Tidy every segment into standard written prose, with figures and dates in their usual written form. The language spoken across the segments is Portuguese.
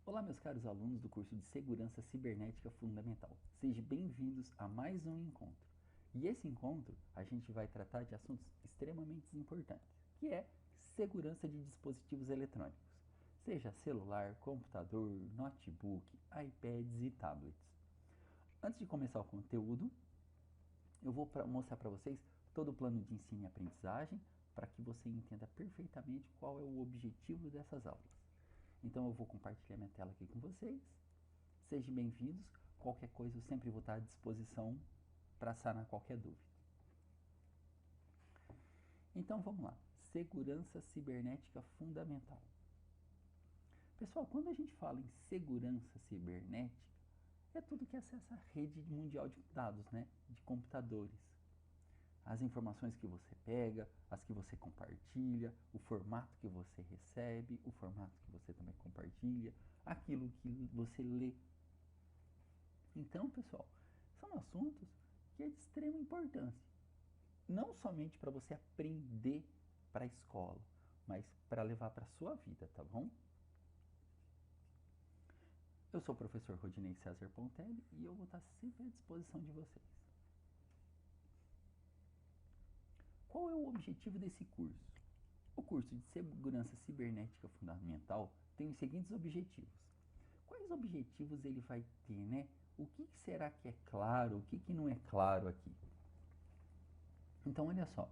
Olá, meus caros alunos do curso de Segurança Cibernética Fundamental. Sejam bem-vindos a mais um encontro. E esse encontro a gente vai tratar de assuntos extremamente importantes, que é segurança de dispositivos eletrônicos, seja celular, computador, notebook, iPads e tablets. Antes de começar o conteúdo, eu vou mostrar para vocês todo o plano de ensino e aprendizagem para que você entenda perfeitamente qual é o objetivo dessas aulas. Então eu vou compartilhar minha tela aqui com vocês. Sejam bem-vindos. Qualquer coisa eu sempre vou estar à disposição para sanar qualquer dúvida. Então vamos lá. Segurança cibernética fundamental. Pessoal, quando a gente fala em segurança cibernética, é tudo que acessa a rede mundial de dados, né? De computadores. As informações que você pega, as que você compartilha, o formato que você recebe, o formato que você também compartilha, aquilo que você lê. Então, pessoal, são assuntos que é de extrema importância. Não somente para você aprender para a escola, mas para levar para a sua vida, tá bom? Eu sou o professor Rodinei César Pontelli e eu vou estar sempre à disposição de vocês. Qual é o objetivo desse curso? O curso de Segurança Cibernética Fundamental tem os seguintes objetivos. Quais objetivos ele vai ter, né? O que será que é claro, o que não é claro aqui? Então, olha só.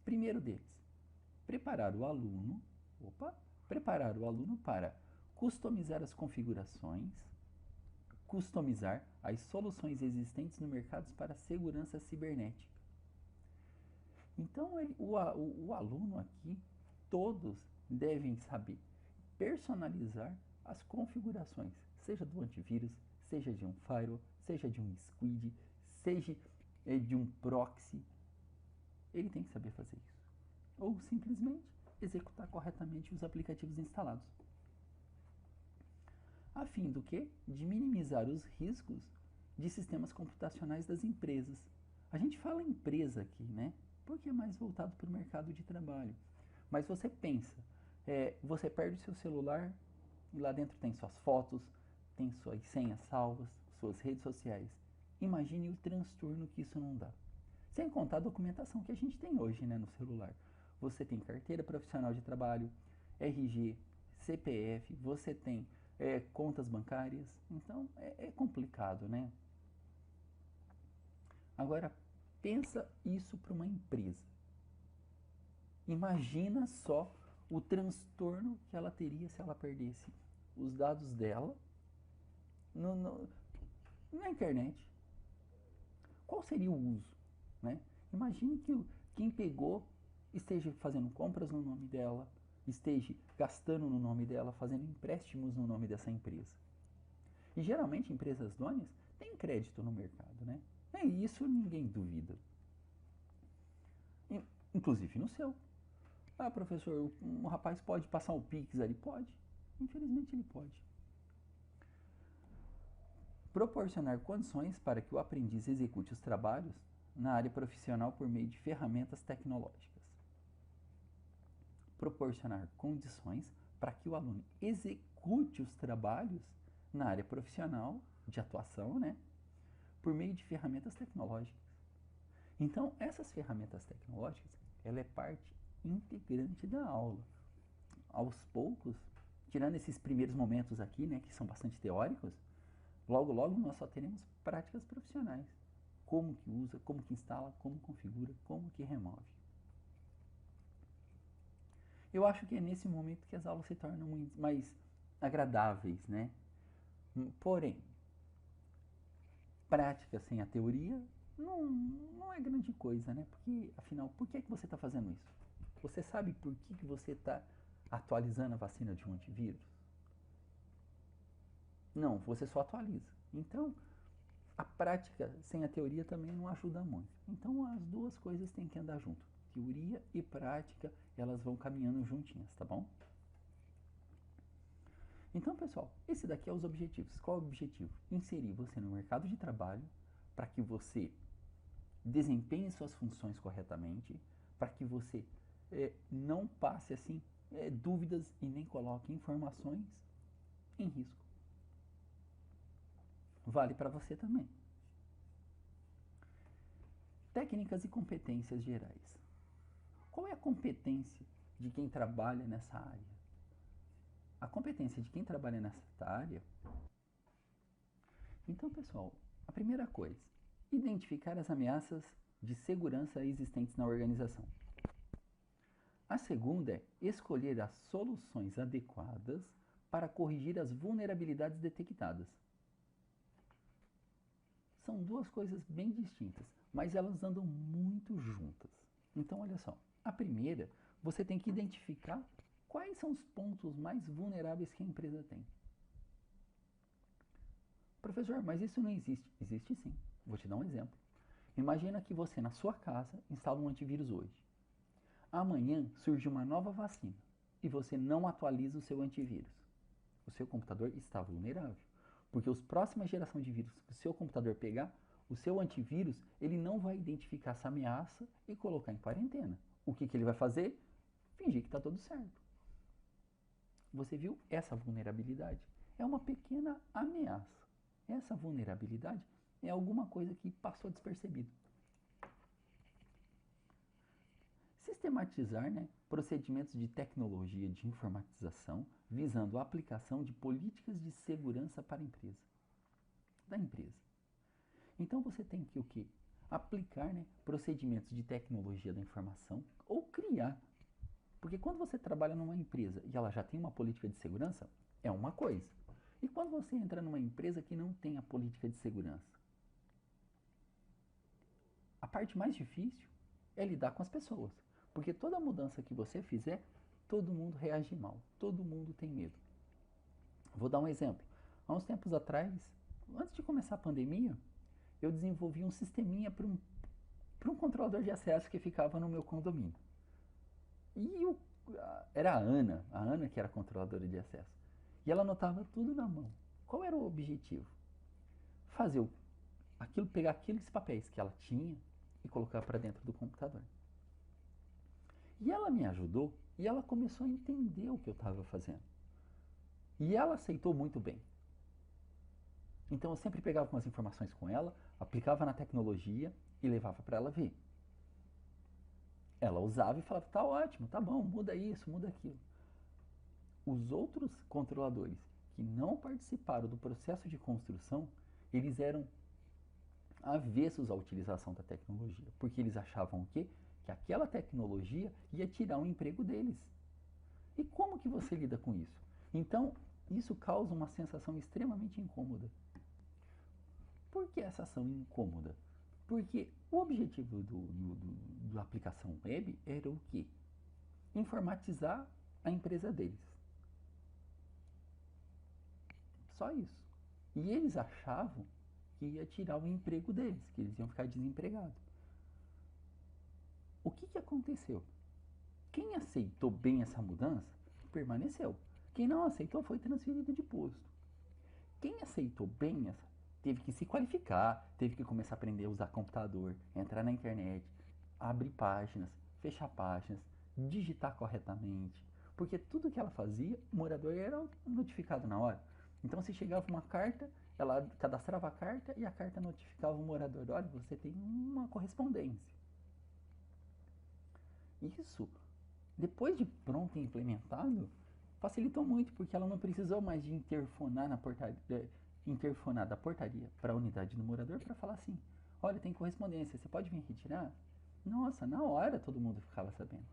Primeiro deles, preparar o aluno para customizar as configurações, customizar as soluções existentes no mercado para segurança cibernética. Então, o aluno aqui, todos devem saber personalizar as configurações, seja do antivírus, seja de um firewall, seja de um squid, seja de um proxy. Ele tem que saber fazer isso. Ou simplesmente executar corretamente os aplicativos instalados. A fim do quê? De minimizar os riscos de sistemas computacionais das empresas. A gente fala empresa aqui, né? Porque é mais voltado para o mercado de trabalho. Mas você pensa, você perde o seu celular e lá dentro tem suas fotos, tem suas senhas salvas, suas redes sociais. Imagine o transtorno que isso não dá. Sem contar a documentação que a gente tem hoje, né, no celular. Você tem carteira profissional de trabalho, RG, CPF, você tem contas bancárias. Então é complicado, né? Agora, pensa isso para uma empresa. Imagina só o transtorno que ela teria se ela perdesse os dados dela na internet. Qual seria o uso? Né? Imagine que quem pegou esteja fazendo compras no nome dela, esteja gastando no nome dela, fazendo empréstimos no nome dessa empresa. E geralmente empresas donas têm crédito no mercado, né? É isso, ninguém duvida. Inclusive no seu. Ah, professor, um rapaz pode passar o Pix ali? Pode. Infelizmente ele pode. Proporcionar condições para que o aprendiz execute os trabalhos na área profissional por meio de ferramentas tecnológicas. Proporcionar condições para que o aluno execute os trabalhos na área profissional de atuação, né, por meio de ferramentas tecnológicas. Então, essas ferramentas tecnológicas, ela é parte integrante da aula. Aos poucos, tirando esses primeiros momentos aqui, né, que são bastante teóricos, logo nós só teremos práticas profissionais. Como que usa, como que instala, como configura, como que remove. Eu acho que é nesse momento que as aulas se tornam muito mais agradáveis, né? Porém, prática sem a teoria não é grande coisa, né? Porque, afinal, por que você está fazendo isso? Você sabe por que você está atualizando a vacina de um antivírus? Não, você só atualiza. Então, a prática sem a teoria também não ajuda muito. Então, as duas coisas têm que andar junto. Teoria e prática, elas vão caminhando juntinhas, tá bom? Então, pessoal, esse daqui é os objetivos. Qual é o objetivo? Inserir você no mercado de trabalho para que você desempenhe suas funções corretamente, para que você não passe assim dúvidas e nem coloque informações em risco. vale para você também. Técnicas e competências gerais. Qual é a competência de quem trabalha nessa área? A competência de quem trabalha nessa área. Então, pessoal, a primeira coisa, identificar as ameaças de segurança existentes na organização. A segunda é escolher as soluções adequadas para corrigir as vulnerabilidades detectadas. São duas coisas bem distintas, mas elas andam muito juntas. Então, olha só, a primeira, você tem que identificar quais são os pontos mais vulneráveis que a empresa tem. Professor, mas isso não existe. Existe sim. Vou te dar um exemplo. Imagina que você, na sua casa, instala um antivírus hoje. Amanhã surge uma nova vacina e você não atualiza o seu antivírus. O seu computador está vulnerável, porque as próximas gerações de vírus que o seu computador pegar, o seu antivírus, ele não vai identificar essa ameaça e colocar em quarentena. O que ele vai fazer? Fingir que está tudo certo. Você viu essa vulnerabilidade? É uma pequena ameaça. Essa vulnerabilidade é alguma coisa que passou despercebido. Sistematizar, procedimentos de tecnologia de informatização visando a aplicação de políticas de segurança para a empresa. Da empresa. Então você tem que o quê? Aplicar procedimentos de tecnologia da informação ou criar. Porque quando você trabalha numa empresa e ela já tem uma política de segurança, é uma coisa. E quando você entra numa empresa que não tem a política de segurança? A parte mais difícil é lidar com as pessoas. Porque toda mudança que você fizer, todo mundo reage mal. Todo mundo tem medo. Vou dar um exemplo. Há uns tempos atrás, antes de começar a pandemia, eu desenvolvi um sisteminha para um controlador de acesso que ficava no meu condomínio. E era a Ana que era a controladora de acesso. E ela anotava tudo na mão. Qual era o objetivo? Pegar aqueles papéis que ela tinha e colocar para dentro do computador. E ela me ajudou e ela começou a entender o que eu estava fazendo. E ela aceitou muito bem. Então eu sempre pegava umas informações com ela, aplicava na tecnologia e levava para ela ver. Ela usava e falava, tá ótimo, tá bom, muda isso, muda aquilo. Os outros controladores que não participaram do processo de construção, eles eram avessos à utilização da tecnologia, porque eles achavam o quê? Que aquela tecnologia ia tirar o emprego deles. E como que você lida com isso? Então, isso causa uma sensação extremamente incômoda. Por que essa ação incômoda? Porque o objetivo da aplicação web era o quê? Informatizar a empresa deles. Só isso. E eles achavam que ia tirar o emprego deles, que eles iam ficar desempregados. O que aconteceu? Quem aceitou bem essa mudança, permaneceu. Quem não aceitou foi transferido de posto. Quem aceitou bem essa, teve que se qualificar, teve que começar a aprender a usar computador, entrar na internet, abrir páginas, fechar páginas, digitar corretamente. Porque tudo que ela fazia, o morador era notificado na hora. Então, se chegava uma carta, ela cadastrava a carta e a carta notificava o morador. Olha, você tem uma correspondência. Isso, depois de pronto e implementado, facilitou muito, porque ela não precisou mais de interfonar da portaria para a unidade do morador para falar assim, olha, tem correspondência, você pode vir retirar? Nossa, na hora todo mundo ficava sabendo.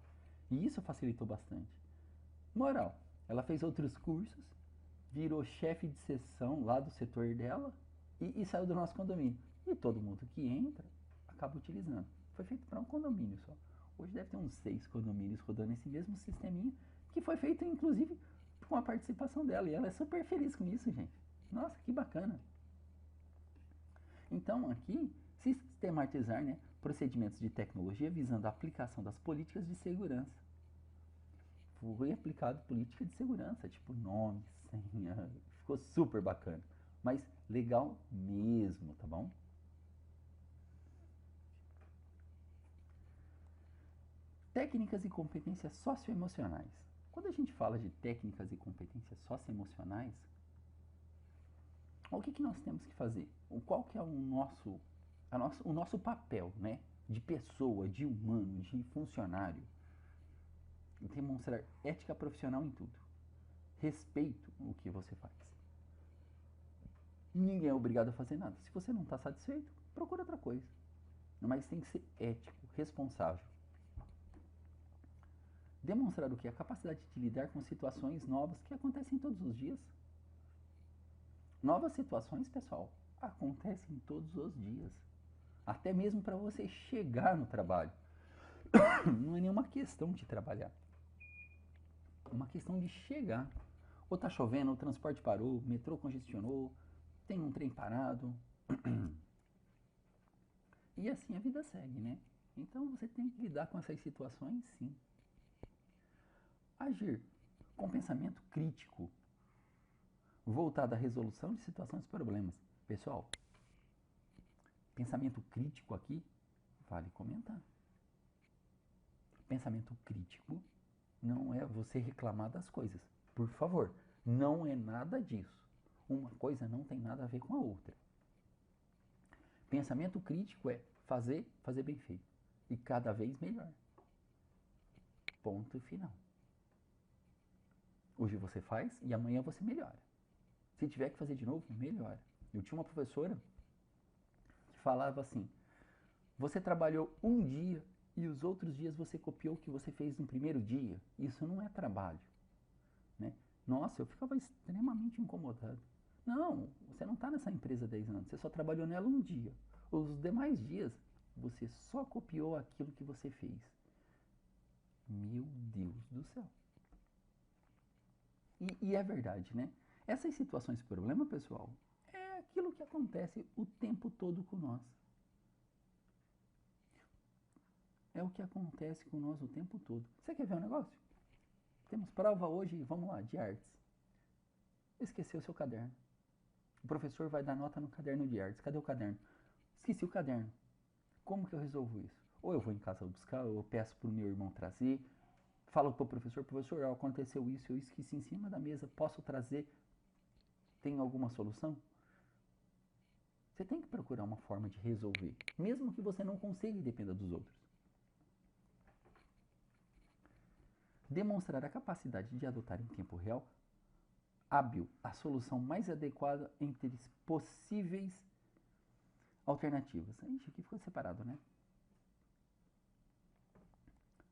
E isso facilitou bastante. Moral, ela fez outros cursos, virou chefe de seção lá do setor dela e saiu do nosso condomínio. E todo mundo que entra acaba utilizando. Foi feito para um condomínio só. Hoje deve ter uns 6 condomínios rodando esse mesmo sisteminha, que foi feito inclusive com a participação dela. E ela é super feliz com isso, gente. Nossa, que bacana. Então aqui, sistematizar procedimentos de tecnologia visando a aplicação das políticas de segurança. Foi aplicado política de segurança, tipo nome, senha, ficou super bacana. Mas legal mesmo, tá bom? Técnicas e competências socioemocionais. Quando a gente fala de técnicas e competências socioemocionais, O que nós temos que fazer? Qual que é o nosso papel, né? De pessoa, de humano, de funcionário? Demonstrar ética profissional em tudo. Respeito o que você faz. Ninguém é obrigado a fazer nada. Se você não está satisfeito, procura outra coisa. Mas tem que ser ético, responsável. Demonstrar o que? A capacidade de lidar com situações novas que acontecem todos os dias. Novas situações, pessoal, acontecem todos os dias. Até mesmo para você chegar no trabalho. Não é nenhuma questão de trabalhar. É uma questão de chegar. Ou tá chovendo, o transporte parou, o metrô congestionou, tem um trem parado. E assim a vida segue, né? Então você tem que lidar com essas situações, sim. Agir com pensamento crítico, voltado à resolução de situações e problemas. Pessoal, pensamento crítico aqui vale comentar. Pensamento crítico não é você reclamar das coisas. Por favor, não é nada disso. Uma coisa não tem nada a ver com a outra. Pensamento crítico é fazer bem feito. E cada vez melhor. Ponto final. Hoje você faz e amanhã você melhora. Se tiver que fazer de novo, melhora. Eu tinha uma professora que falava assim: você trabalhou um dia e os outros dias você copiou o que você fez no primeiro dia. Isso não é trabalho. Né? Nossa, eu ficava extremamente incomodado. Não, você não está nessa empresa 10 anos, você só trabalhou nela um dia. Os demais dias, você só copiou aquilo que você fez. Meu Deus do céu. E é verdade, né? Essas situações de problema, pessoal, é aquilo que acontece o tempo todo com nós. É o que acontece com nós o tempo todo. Você quer ver um negócio? Temos prova hoje, vamos lá, de artes. Esqueceu o seu caderno. O professor vai dar nota no caderno de artes. Cadê o caderno? Esqueci o caderno. Como que eu resolvo isso? Ou eu vou em casa buscar, ou eu peço para o meu irmão trazer. Falo para o professor, aconteceu isso, eu esqueci em cima da mesa, posso trazer? Tem alguma solução? Você tem que procurar uma forma de resolver, mesmo que você não consiga e dependa dos outros. Demonstrar a capacidade de adotar em tempo real, hábil, a solução mais adequada entre possíveis alternativas. Ixi, aqui ficou separado, né?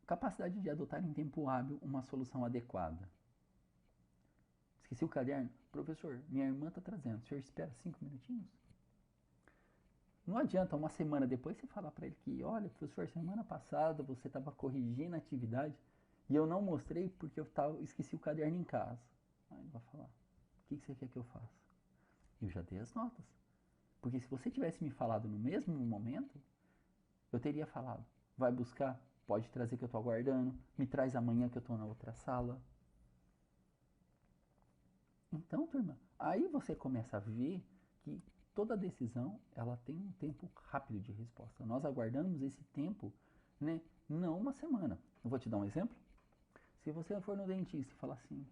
Capacidade de adotar em tempo hábil uma solução adequada. Esqueci o caderno? Professor, minha irmã está trazendo. O senhor espera 5 minutinhos? Não adianta uma semana depois você falar para ele que, olha, professor, semana passada você estava corrigindo a atividade e eu não mostrei porque eu esqueci o caderno em casa. Aí ele vai falar, o que você quer que eu faça? Eu já dei as notas. Porque se você tivesse me falado no mesmo momento, eu teria falado, vai buscar, pode trazer que eu estou aguardando, me traz amanhã que eu estou na outra sala. Então, turma, aí você começa a ver que toda decisão ela tem um tempo rápido de resposta. Nós aguardamos esse tempo, né, não uma semana. Eu vou te dar um exemplo. Se você for no dentista e falar assim,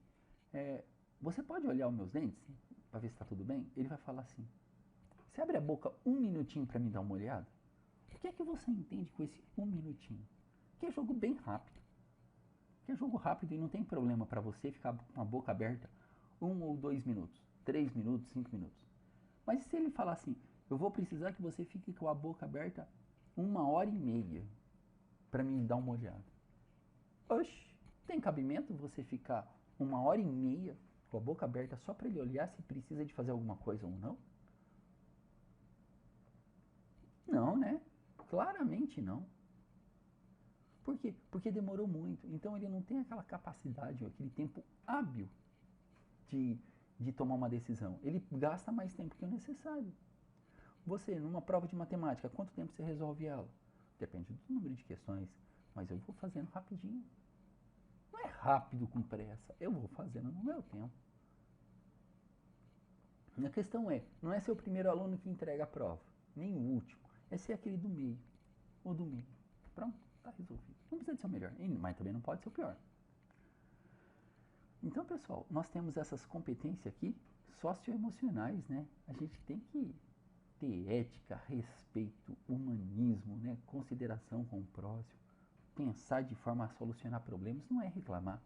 você pode olhar os meus dentes para ver se está tudo bem? Ele vai falar assim, você abre a boca 1 minutinho para me dar uma olhada? O que é que você entende com esse 1 minutinho? Que é jogo bem rápido. Que é jogo rápido e não tem problema para você ficar com a boca aberta 1 ou 2 minutos, 3 minutos, 5 minutos. Mas se ele falar assim, eu vou precisar que você fique com a boca aberta 1h30 para me dar uma olhada. Oxe, tem cabimento você ficar 1h30 com a boca aberta só para ele olhar se precisa de fazer alguma coisa ou não? Não, né? Claramente não. Por quê? Porque demorou muito. Então ele não tem aquela capacidade, aquele tempo hábil de tomar uma decisão. Ele gasta mais tempo que o necessário. Você, numa prova de matemática, quanto tempo você resolve ela? Depende do número de questões, mas eu vou fazendo rapidinho. Não é rápido com pressa, eu vou fazendo no meu tempo. A questão é, não é ser o primeiro aluno que entrega a prova, nem o último, é ser aquele do meio, ou do meio. Pronto, está resolvido. Não precisa de ser o melhor, mas também não pode ser o pior. Então, pessoal, nós temos essas competências aqui socioemocionais, né? A gente tem que ter ética, respeito, humanismo, né? Consideração com o próximo, pensar de forma a solucionar problemas, não é reclamar.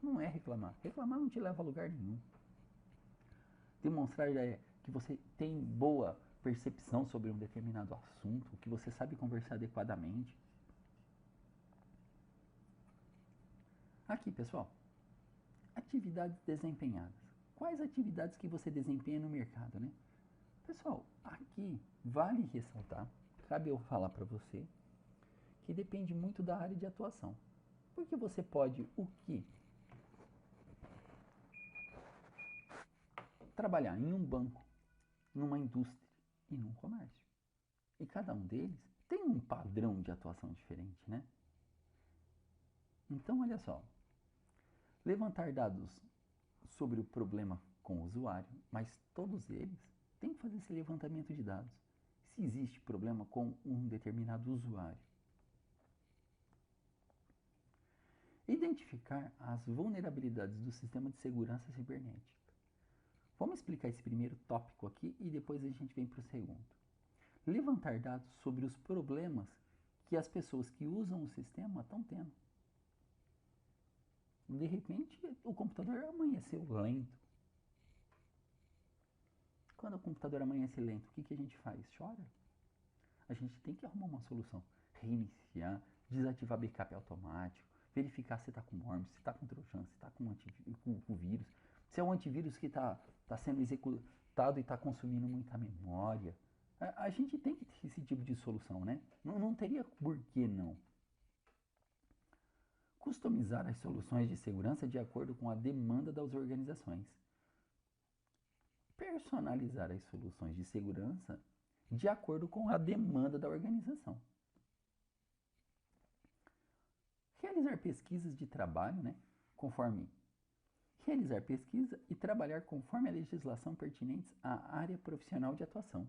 Não é reclamar. Reclamar não te leva a lugar nenhum. Demonstrar que você tem boa percepção sobre um determinado assunto, que você sabe conversar adequadamente. Aqui, pessoal, atividades desempenhadas. Quais atividades que você desempenha no mercado, né? Pessoal, aqui vale ressaltar, cabe eu falar para você, que depende muito da área de atuação. Porque você pode o quê? Trabalhar em um banco, numa indústria e num comércio. E cada um deles tem um padrão de atuação diferente, né? Então, olha só. Levantar dados sobre o problema com o usuário, mas todos eles têm que fazer esse levantamento de dados. Se existe problema com um determinado usuário. Identificar as vulnerabilidades do sistema de segurança cibernética. Vamos explicar esse primeiro tópico aqui e depois a gente vem para o segundo. Levantar dados sobre os problemas que as pessoas que usam o sistema estão tendo. De repente, o computador amanheceu lento. Quando o computador amanhece lento, o que a gente faz? Chora. A gente tem que arrumar uma solução. Reiniciar, desativar backup automático, verificar se está com worm, se está com trojan, se está com vírus, se é um antivírus que está sendo executado e está consumindo muita memória. A gente tem que ter esse tipo de solução, né? Não teria por que não. Customizar as soluções de segurança de acordo com a demanda das organizações. Personalizar as soluções de segurança de acordo com a demanda da organização. Realizar pesquisas de trabalho, né? Realizar pesquisa e trabalhar conforme a legislação pertinentes à área profissional de atuação.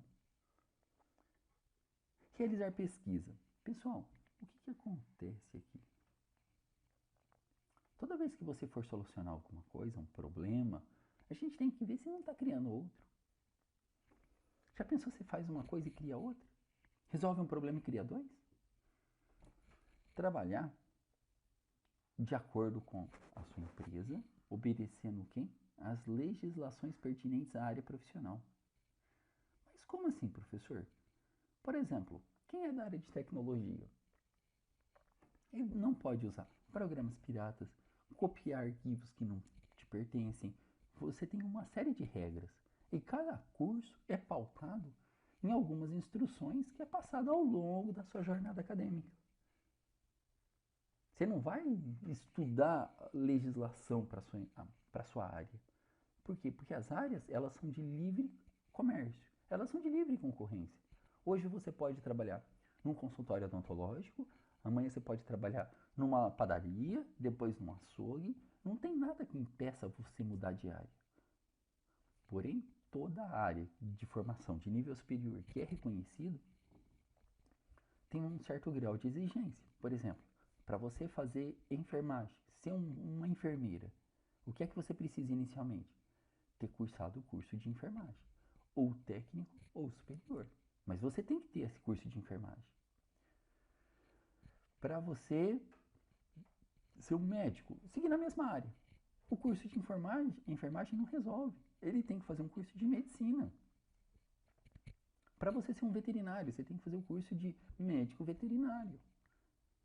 Realizar pesquisa. Pessoal, o que acontece aqui? Toda vez que você for solucionar alguma coisa, um problema, a gente tem que ver se não está criando outro. Já pensou se faz uma coisa e cria outra? Resolve um problema e cria dois? Trabalhar de acordo com a sua empresa, obedecendo quem? As legislações pertinentes à área profissional. Mas como assim, professor? Por exemplo, quem é da área de tecnologia? Ele não pode usar programas piratas, copiar arquivos que não te pertencem. Você tem uma série de regras. E cada curso é pautado em algumas instruções que é passado ao longo da sua jornada acadêmica. Você não vai estudar legislação para a sua área. Por quê? Porque as áreas, elas são de livre comércio. Elas são de livre concorrência. Hoje você pode trabalhar num consultório odontológico, amanhã você pode trabalhar numa padaria, depois num açougue. Não tem nada que impeça você mudar de área. Porém, toda a área de formação de nível superior que é reconhecido tem um certo grau de exigência. Por exemplo, para você fazer enfermagem, ser uma enfermeira, o que é que você precisa inicialmente? Ter cursado o curso de enfermagem, ou técnico ou superior. Mas você tem que ter esse curso de enfermagem. Para você ser um médico, seguir na mesma área. O curso de enfermagem não resolve. Ele tem que fazer um curso de medicina. Para você ser um veterinário, você tem que fazer o curso de médico veterinário.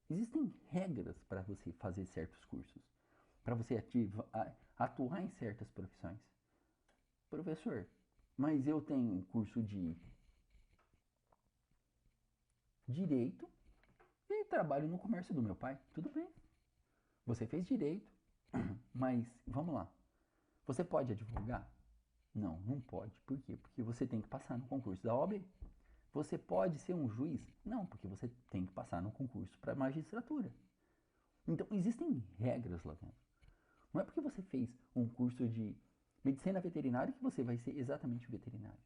Existem regras para você fazer certos cursos, para você atuar em certas profissões. Professor, mas eu tenho um curso de direito e trabalho no comércio do meu pai. Tudo bem. Você fez direito, mas vamos lá. Você pode advogar? Não, não pode. Por quê? Porque você tem que passar no concurso da OAB. Você pode ser um juiz? Não, porque você tem que passar no concurso para magistratura. Então, existem regras lá dentro. Não é porque você fez um curso de medicina veterinária que você vai ser exatamente veterinário.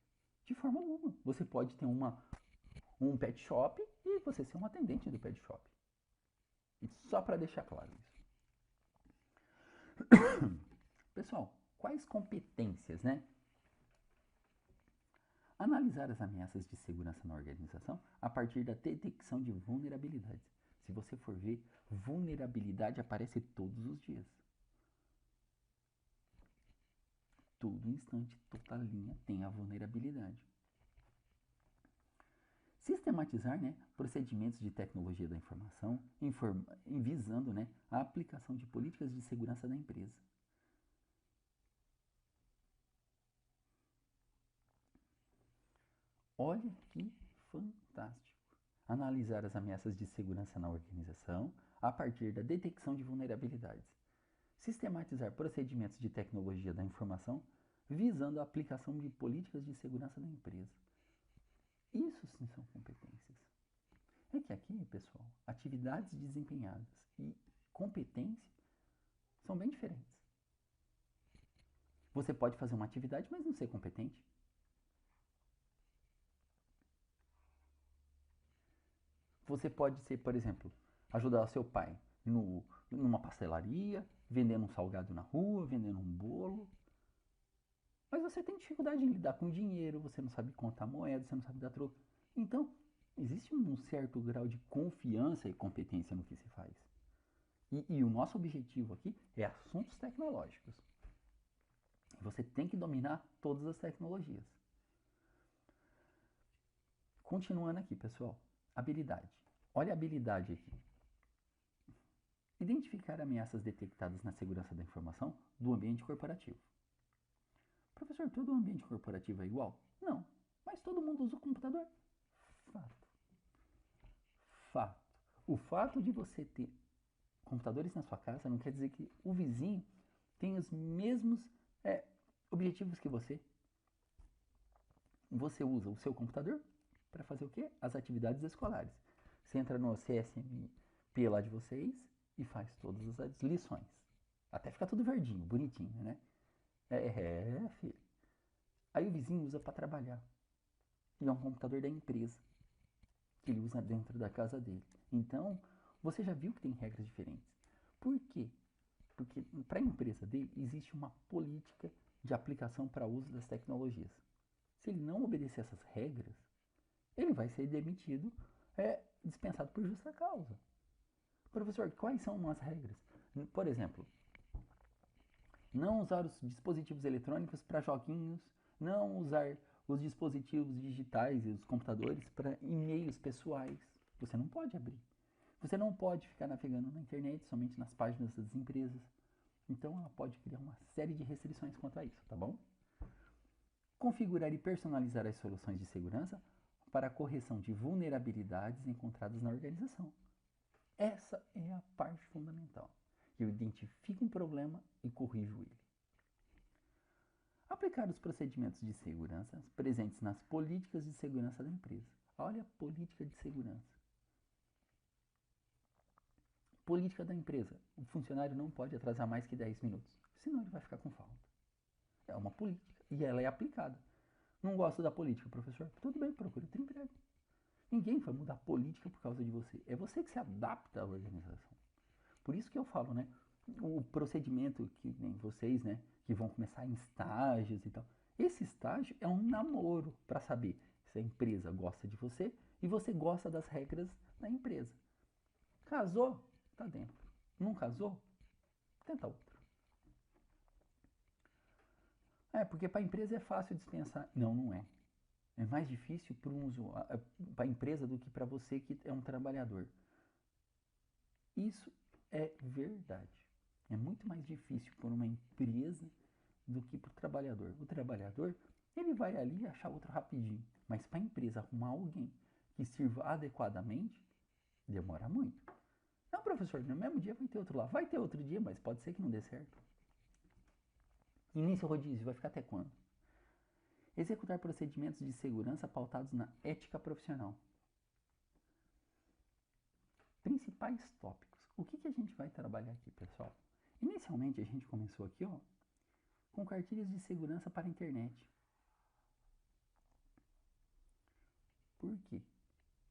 De forma alguma. Você pode ter um pet shop e você ser um atendente do pet shop. Só para deixar claro isso. Pessoal, quais competências, né? Analisar as ameaças de segurança na organização a partir da detecção de vulnerabilidades. Se você for ver, vulnerabilidade aparece todos os dias. Todo instante, toda linha tem a vulnerabilidade. Sistematizar, né, procedimentos de tecnologia da informação, visando, né, a aplicação de políticas de segurança da empresa. Olha que fantástico! Analisar as ameaças de segurança na organização a partir da detecção de vulnerabilidades. Sistematizar procedimentos de tecnologia da informação visando a aplicação de políticas de segurança da empresa. Isso sim são competências. É que aqui, pessoal, atividades desempenhadas e competência são bem diferentes. Você pode fazer uma atividade, mas não ser competente. Você pode ser, por exemplo, ajudar o seu pai numa pastelaria, vendendo um salgado na rua, vendendo um bolo. Mas você tem dificuldade em lidar com dinheiro, você não sabe contar moeda, você não sabe dar troco. Então, existe um certo grau de confiança e competência no que se faz. E o nosso objetivo aqui é assuntos tecnológicos. Você tem que dominar todas as tecnologias. Continuando aqui, pessoal. Habilidade. Olha a habilidade aqui. Identificar ameaças detectadas na segurança da informação do ambiente corporativo. Professor, todo ambiente corporativo é igual? Não. Mas todo mundo usa o computador? Fato. Fato. O fato de você ter computadores na sua casa não quer dizer que o vizinho tem os mesmos objetivos que você. Você usa o seu computador para fazer o quê? As atividades escolares. Você entra no CSMP lá de vocês e faz todas as lições. Até ficar tudo verdinho, bonitinho, né? Filho. Aí o vizinho usa para trabalhar. E é um computador da empresa que ele usa dentro da casa dele. Então, você já viu que tem regras diferentes. Por quê? Porque para a empresa dele existe uma política de aplicação para uso das tecnologias. Se ele não obedecer essas regras, ele vai ser demitido, dispensado por justa causa. Professor, quais são as regras? Por exemplo, não usar os dispositivos eletrônicos para joguinhos, não usar os dispositivos digitais e os computadores para e-mails pessoais. Você não pode abrir. Você não pode ficar navegando na internet somente nas páginas das empresas. Então ela pode criar uma série de restrições quanto a isso, tá bom? Configurar e personalizar as soluções de segurança para a correção de vulnerabilidades encontradas na organização. Essa é a parte fundamental. Eu identifico um problema e corrijo ele. Aplicar os procedimentos de segurança presentes nas políticas de segurança da empresa. Olha a política de segurança. Política da empresa. O funcionário não pode atrasar mais que 10 minutos, senão ele vai ficar com falta. É uma política e ela é aplicada. Não gosto da política, professor? Tudo bem, procure outro emprego. Ninguém vai mudar a política por causa de você. É você que se adapta à organização. Por isso que eu falo, né? O procedimento que nem vocês, né? Que vão começar em estágios e tal. Esse estágio é um namoro para saber se a empresa gosta de você e você gosta das regras da empresa. Casou? Tá dentro. Não casou? Tenta outro. Porque para a empresa é fácil dispensar. Não, não é. É mais difícil para a empresa do que para você que é um trabalhador. Isso é verdade. É muito mais difícil para uma empresa do que para o trabalhador. O trabalhador, ele vai ali achar outro rapidinho. Mas para a empresa arrumar alguém que sirva adequadamente, demora muito. Não, professor, no mesmo dia vai ter outro lá. Vai ter outro dia, mas pode ser que não dê certo. Início rodízio, vai ficar até quando? Executar procedimentos de segurança pautados na ética profissional. Principais tópicos. O que a gente vai trabalhar aqui, pessoal? Inicialmente a gente começou aqui, com cartilhas de segurança para a internet. Por quê?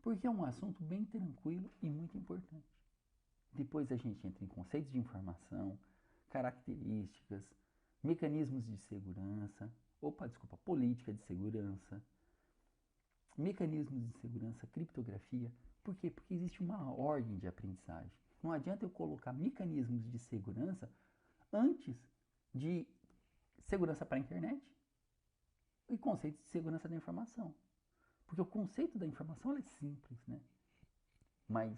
Porque é um assunto bem tranquilo e muito importante. Depois a gente entra em conceitos de informação, características, mecanismos de segurança, política de segurança, mecanismos de segurança, criptografia. Por quê? Porque existe uma ordem de aprendizagem. Não adianta eu colocar mecanismos de segurança antes de segurança para a internet e conceitos de segurança da informação. Porque o conceito da informação é simples, né? Mas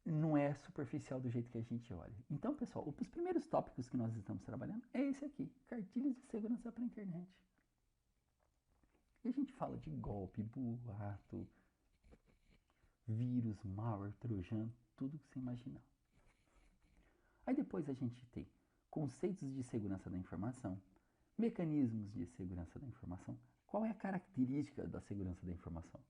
não é superficial do jeito que a gente olha. Então, pessoal, os primeiros tópicos que nós estamos trabalhando é esse aqui, cartilhas de segurança para a internet. E a gente fala de golpe, boato, vírus, malware, trojano, tudo que você imaginar. Aí depois a gente tem conceitos de segurança da informação, mecanismos de segurança da informação. Qual é a característica da segurança da informação?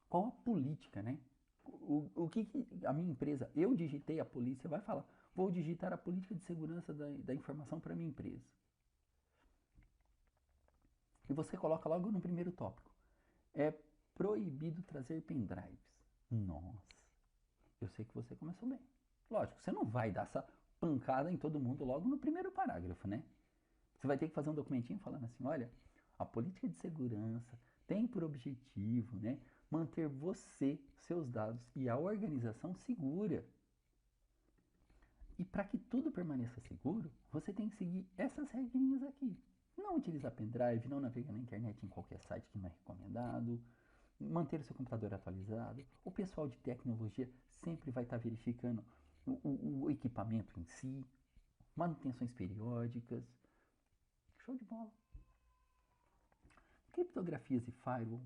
Qual a política, né? O que a minha empresa, eu digitei, a polícia vai falar, vou digitar a política de segurança da informação para a minha empresa. E você coloca logo no primeiro tópico. É proibido trazer pendrives. Nossa, eu sei que você começou bem. Lógico, você não vai dar essa pancada em todo mundo logo no primeiro parágrafo, né? Você vai ter que fazer um documentinho falando assim, olha, a política de segurança tem por objetivo, né, manter você, seus dados e a organização segura. E para que tudo permaneça seguro, você tem que seguir essas regrinhas aqui. Não utilizar pendrive, não navegar na internet em qualquer site que não é recomendado, manter o seu computador atualizado. O pessoal de tecnologia sempre vai estar verificando o equipamento em si, manutenções periódicas. Show de bola. Criptografias e firewall,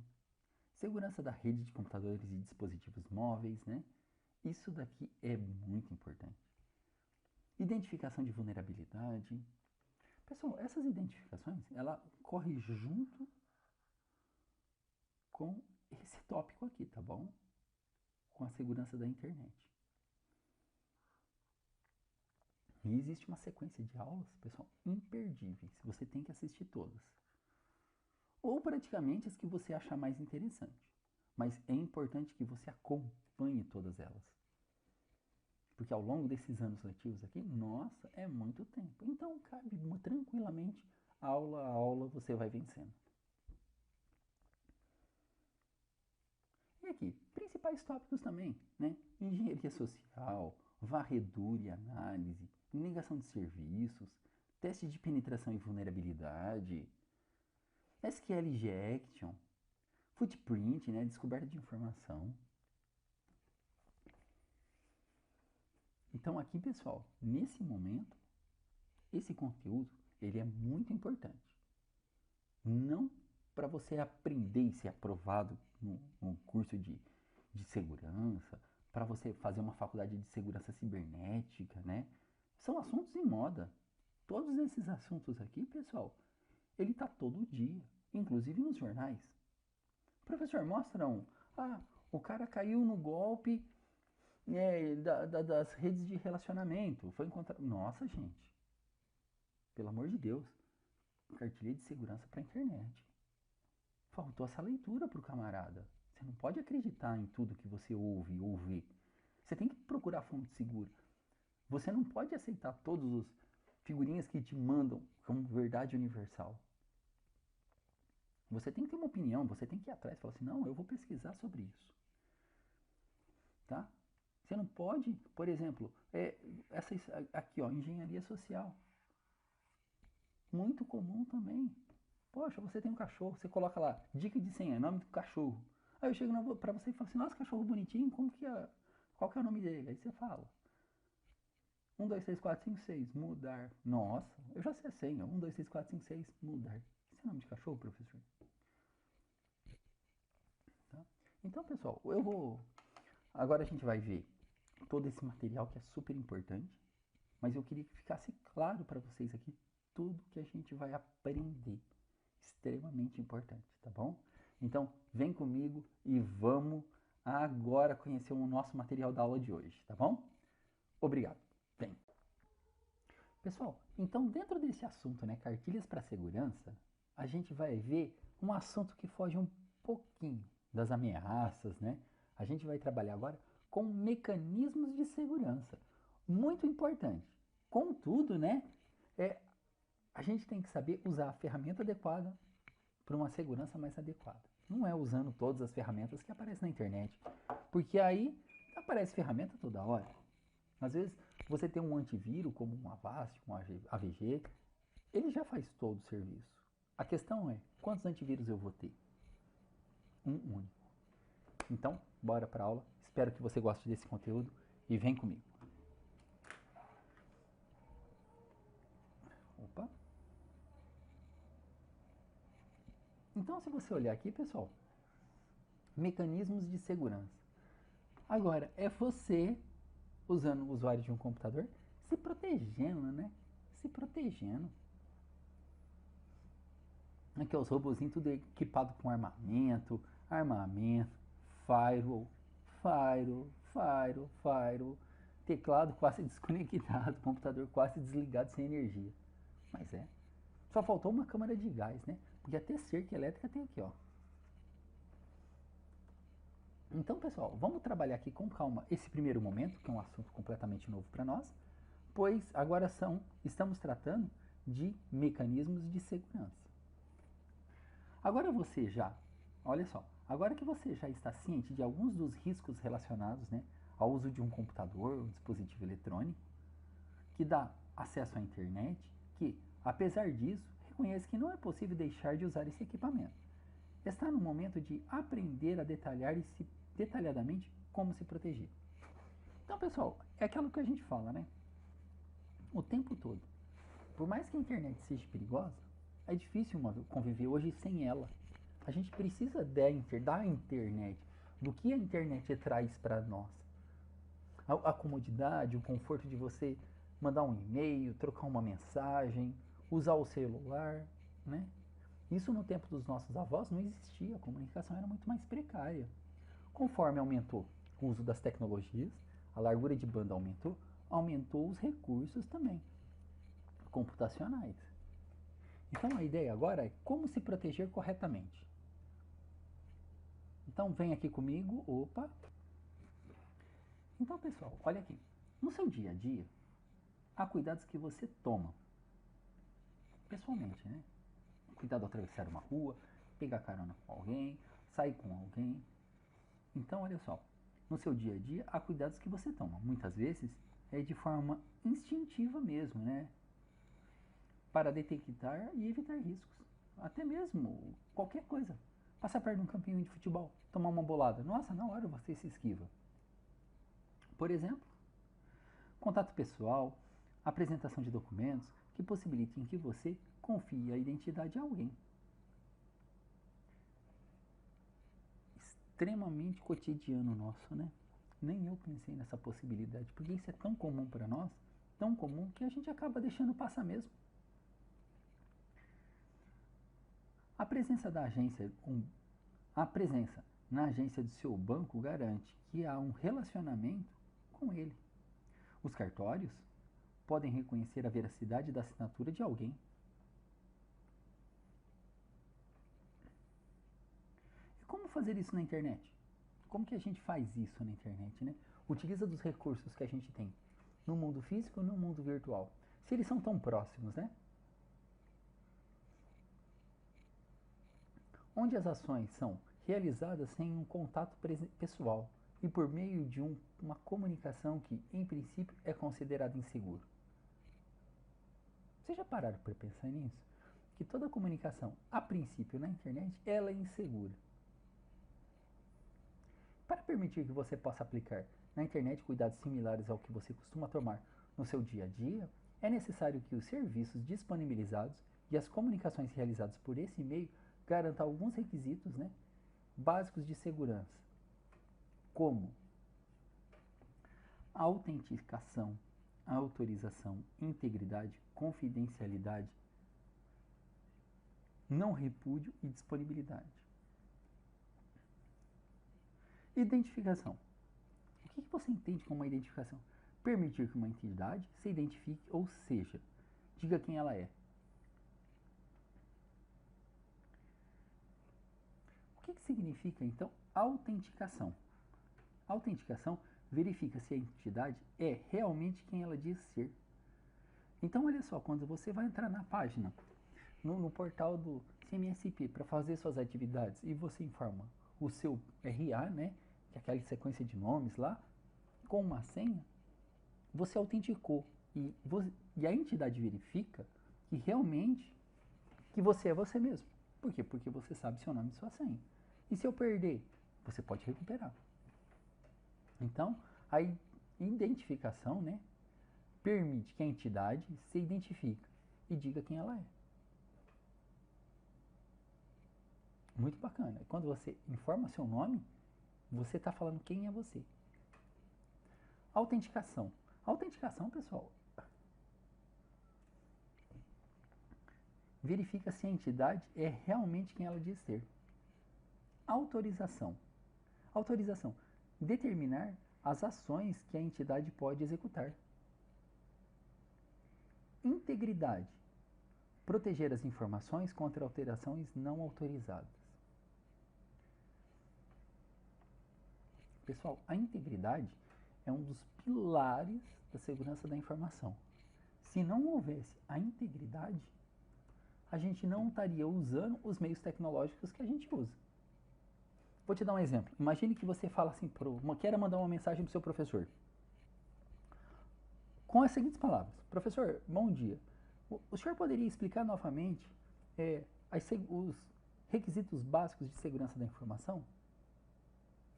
segurança da rede de computadores e dispositivos móveis, né? Isso daqui é muito importante. Identificação de vulnerabilidade. Pessoal, essas identificações, ela corre junto com esse tópico aqui, tá bom? Com a segurança da internet. E existe uma sequência de aulas, pessoal, imperdíveis. Você tem que assistir todas. Ou praticamente as que você achar mais interessante. Mas é importante que você acompanhe todas elas. Porque ao longo desses anos letivos aqui, nossa, é muito tempo. Então cabe tranquilamente, aula a aula, você vai vencendo. E aqui, principais tópicos também, né? Engenharia social, varredura e análise, negação de serviços, teste de penetração e vulnerabilidade, SQL injection, footprint, né? Descoberta de informação. Então aqui, pessoal, nesse momento, esse conteúdo, ele é muito importante. Não para você aprender e ser aprovado num curso de segurança, para você fazer uma faculdade de segurança cibernética, né? São assuntos em moda. Todos esses assuntos aqui, pessoal, ele tá todo dia, inclusive nos jornais. Professor, mostra um. Ah, o cara caiu no golpe das redes de relacionamento. Foi encontrado. Nossa, gente. Pelo amor de Deus. Cartilha de segurança para a internet. Faltou essa leitura pro camarada. Você não pode acreditar em tudo que você ouve ou vê. Você tem que procurar fonte segura. Você não pode aceitar todos os figurinhas que te mandam como verdade universal. Você tem que ter uma opinião, você tem que ir atrás e falar assim, não, eu vou pesquisar sobre isso. Tá? Você não pode, por exemplo, essa aqui, ó, engenharia social. Muito comum também. Poxa, você tem um cachorro, você coloca lá, dica de senha, nome do cachorro. Aí eu chego pra você e falo assim, nossa, cachorro bonitinho, qual que é o nome dele? Aí você fala. 1, 2, 3, 4, 5, 6, mudar. Nossa, eu já sei a senha. 1, 2, 3, 4, 5, 6, mudar. Esse é nome de cachorro, professor? Tá? Então, pessoal, agora a gente vai ver todo esse material que é super importante, mas eu queria que ficasse claro para vocês aqui tudo que a gente vai aprender. Extremamente importante, tá bom? Então, vem comigo e vamos agora conhecer o nosso material da aula de hoje, tá bom? Obrigado. Vem. Pessoal, então dentro desse assunto, né, cartilhas para segurança, a gente vai ver um assunto que foge um pouquinho das ameaças, né? A gente vai trabalhar agora com mecanismos de segurança. Muito importante. Contudo, né, a gente tem que saber usar a ferramenta adequada para uma segurança mais adequada. Não é usando todas as ferramentas que aparecem na internet, porque aí aparece ferramenta toda hora. Às vezes você tem um antivírus como um Avast, um AVG, ele já faz todo o serviço. A questão é, quantos antivírus eu vou ter? Um único. Então, bora para a aula. Espero que você goste desse conteúdo e vem comigo. Opa. Então, se você olhar aqui, pessoal, mecanismos de segurança. Agora, é você, usando o usuário de um computador, se protegendo, né? Se protegendo. Aqui, ó, os robozinhos tudo equipado com armamento, firewall, teclado quase desconectado, computador quase desligado sem energia. Mas só faltou uma câmara de gás, né? Porque até cerca elétrica tem aqui, ó. Então, pessoal, vamos trabalhar aqui com calma esse primeiro momento, que é um assunto completamente novo para nós, pois agora estamos tratando de mecanismos de segurança. Agora olha só, agora que você já está ciente de alguns dos riscos relacionados, né, ao uso de um computador, um dispositivo eletrônico, que dá acesso à internet, que, apesar disso, reconhece que não é possível deixar de usar esse equipamento. Está no momento de aprender a detalhadamente como se proteger. Então, pessoal, é aquilo que a gente fala, né? O tempo todo. Por mais que a internet seja perigosa, é difícil conviver hoje sem ela. A gente precisa da internet, do que a internet traz para nós. A comodidade, o conforto de você mandar um e-mail, trocar uma mensagem, usar o celular, né? Isso no tempo dos nossos avós não existia, a comunicação era muito mais precária. Conforme aumentou o uso das tecnologias, a largura de banda aumentou os recursos também, computacionais. Então a ideia agora é como se proteger corretamente. Então vem aqui comigo, opa. Então pessoal, olha aqui. No seu dia a dia, há cuidados que você toma, pessoalmente, né? Cuidado ao atravessar uma rua, pegar carona com alguém, sair com alguém. Então olha só, no seu dia a dia há cuidados que você toma. Muitas vezes é de forma instintiva mesmo, né? Para detectar e evitar riscos. Até mesmo qualquer coisa. Passar perto de um campinho de futebol, tomar uma bolada. Nossa, na hora você se esquiva. Por exemplo, contato pessoal, apresentação de documentos que possibilitem que você confie a identidade de alguém. Extremamente cotidiano nosso, né? Nem eu pensei nessa possibilidade, porque isso é tão comum para nós, tão comum que a gente acaba deixando passar mesmo. A presença na agência do seu banco garante que há um relacionamento com ele. Os cartórios podem reconhecer a veracidade da assinatura de alguém. E como fazer isso na internet? Como que a gente faz isso na internet, né? Utiliza dos recursos que a gente tem no mundo físico e no mundo virtual. Se eles são tão próximos, né? Onde as ações são realizadas sem um contato pessoal e por meio de uma comunicação que, em princípio, é considerada insegura. Vocês já pararam para pensar nisso? Que toda comunicação, a princípio, na internet, ela é insegura. Para permitir que você possa aplicar na internet cuidados similares ao que você costuma tomar no seu dia a dia, é necessário que os serviços disponibilizados e as comunicações realizadas por esse meio garantam alguns requisitos, né, básicos de segurança, como autenticação, autorização, integridade, confidencialidade, não repúdio e disponibilidade. Identificação. O que você entende como uma identificação? Permitir que uma entidade se identifique, ou seja, diga quem ela é. O que significa, então, autenticação? Autenticação verifica se a entidade é realmente quem ela diz ser. Então, olha só, quando você vai entrar na página, no portal do CMSP para fazer suas atividades e você informa o seu RA, né, que é aquela sequência de nomes lá, com uma senha, você autenticou e a entidade verifica que realmente que você é você mesmo. Por quê? Porque você sabe seu nome e sua senha. E se eu perder, você pode recuperar. Então, a identificação, né, permite que a entidade se identifique e diga quem ela é. Muito bacana. Quando você informa seu nome, você está falando quem é você. Autenticação. Autenticação, pessoal, verifica se a entidade é realmente quem ela diz ser. Autorização. Autorização. Determinar as ações que a entidade pode executar. Integridade. Proteger as informações contra alterações não autorizadas. Pessoal, a integridade é um dos pilares da segurança da informação. Se não houvesse a integridade, a gente não estaria usando os meios tecnológicos que a gente usa. Vou te dar um exemplo. Imagine que você fala assim, quer mandar uma mensagem para o seu professor. Com as seguintes palavras. Professor, bom dia. O senhor poderia explicar novamente os requisitos básicos de segurança da informação?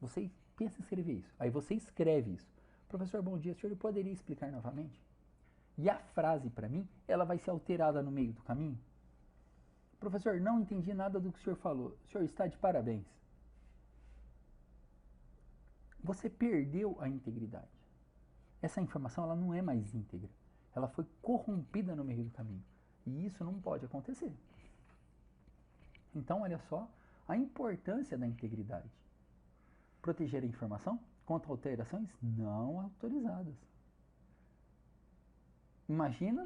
Você pensa em escrever isso. Aí você escreve isso. Professor, bom dia. O senhor poderia explicar novamente? E a frase, para mim, ela vai ser alterada no meio do caminho? Professor, não entendi nada do que o senhor falou. O senhor está de parabéns. Você perdeu a integridade. Essa informação ela não é mais íntegra. Ela foi corrompida no meio do caminho. E isso não pode acontecer. Então, olha só a importância da integridade. Proteger a informação contra alterações não autorizadas. Imagina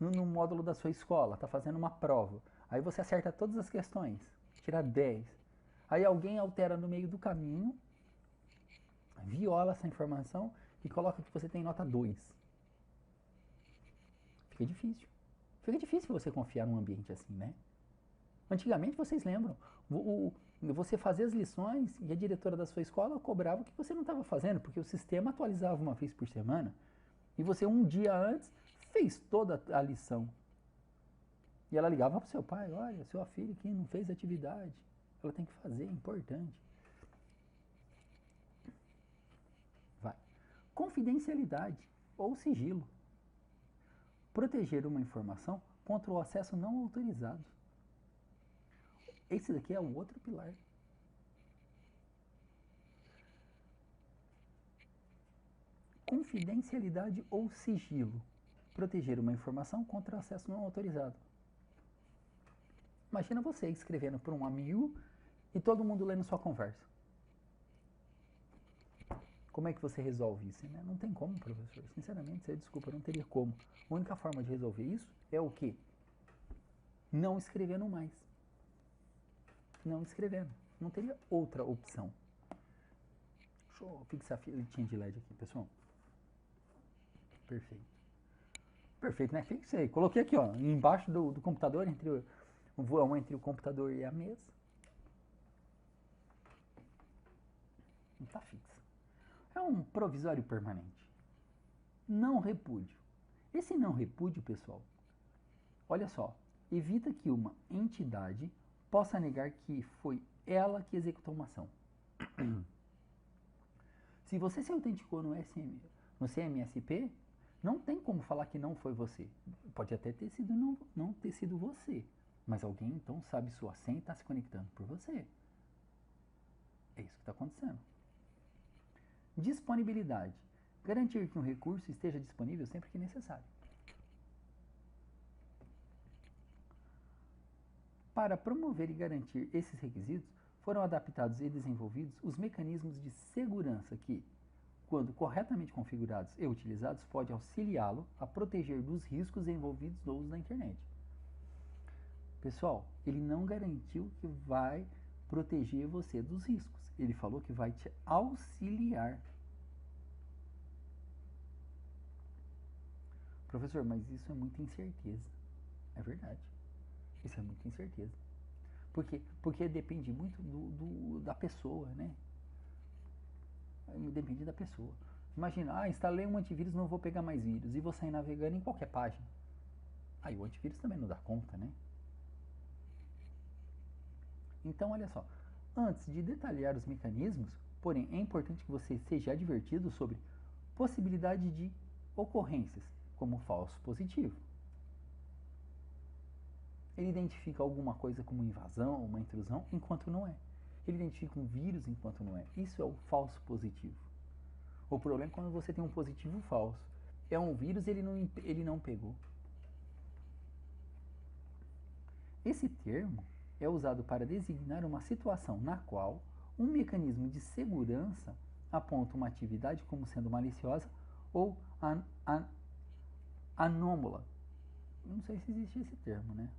no módulo da sua escola, está fazendo uma prova. Aí você acerta todas as questões, tira 10. Aí alguém altera no meio do caminho, viola essa informação e coloca que você tem nota 2. Fica difícil. Fica difícil você confiar num ambiente assim, né? Antigamente, vocês lembram, você fazia as lições e a diretora da sua escola cobrava o que você não estava fazendo, porque o sistema atualizava uma vez por semana e você um dia antes fez toda a lição. E ela ligava para o seu pai, olha, sua filha aqui não fez atividade, ela tem que fazer, é importante. Vai. Confidencialidade ou sigilo. Proteger uma informação contra o acesso não autorizado. Esse daqui é o outro pilar. Confidencialidade ou sigilo. Proteger uma informação contra o acesso não autorizado. Imagina você escrevendo para um amigo e todo mundo lendo sua conversa. Como é que você resolve isso? Né? Não tem como, professor. Sinceramente, você desculpa, não teria como. A única forma de resolver isso é o quê? Não escrevendo mais. Não escrevendo. Não teria outra opção. Deixa eu fixar a filetinha de LED aqui, pessoal. Perfeito. Perfeito, né? Fixei. Coloquei aqui, ó, embaixo do computador, entre o computador e a mesa. Não está fixa. É um provisório permanente. Não repúdio. Esse não repúdio, pessoal, olha só, evita que uma entidade possa negar que foi ela que executou uma ação. Se você se autenticou no CMSP, não tem como falar que não foi você. Pode até ter sido não ter sido você, mas alguém então sabe sua senha e está se conectando por você. É isso que está acontecendo. Disponibilidade. Garantir que um recurso esteja disponível sempre que necessário. Para promover e garantir esses requisitos, foram adaptados e desenvolvidos os mecanismos de segurança que, quando corretamente configurados e utilizados, podem auxiliá-lo a proteger dos riscos envolvidos no uso da internet. Pessoal, ele não garantiu que vai proteger você dos riscos. Ele falou que vai te auxiliar. Professor, mas isso é muita incerteza. É verdade. Isso é muita incerteza. Por quê? Porque depende muito da pessoa, né? Depende da pessoa. Imagina, instalei um antivírus, não vou pegar mais vírus. E vou sair navegando em qualquer página. Aí o antivírus também não dá conta, né? Então, olha só. Antes de detalhar os mecanismos, porém, é importante que você seja advertido sobre possibilidade de ocorrências, como falso positivo. Ele identifica alguma coisa como invasão, uma intrusão, enquanto não é. Ele identifica um vírus enquanto não é. Isso é o falso positivo. O problema é quando você tem um positivo falso. É um vírus e ele não pegou. Esse termo é usado para designar uma situação na qual um mecanismo de segurança aponta uma atividade como sendo maliciosa ou anômala. Não sei se existe esse termo, né?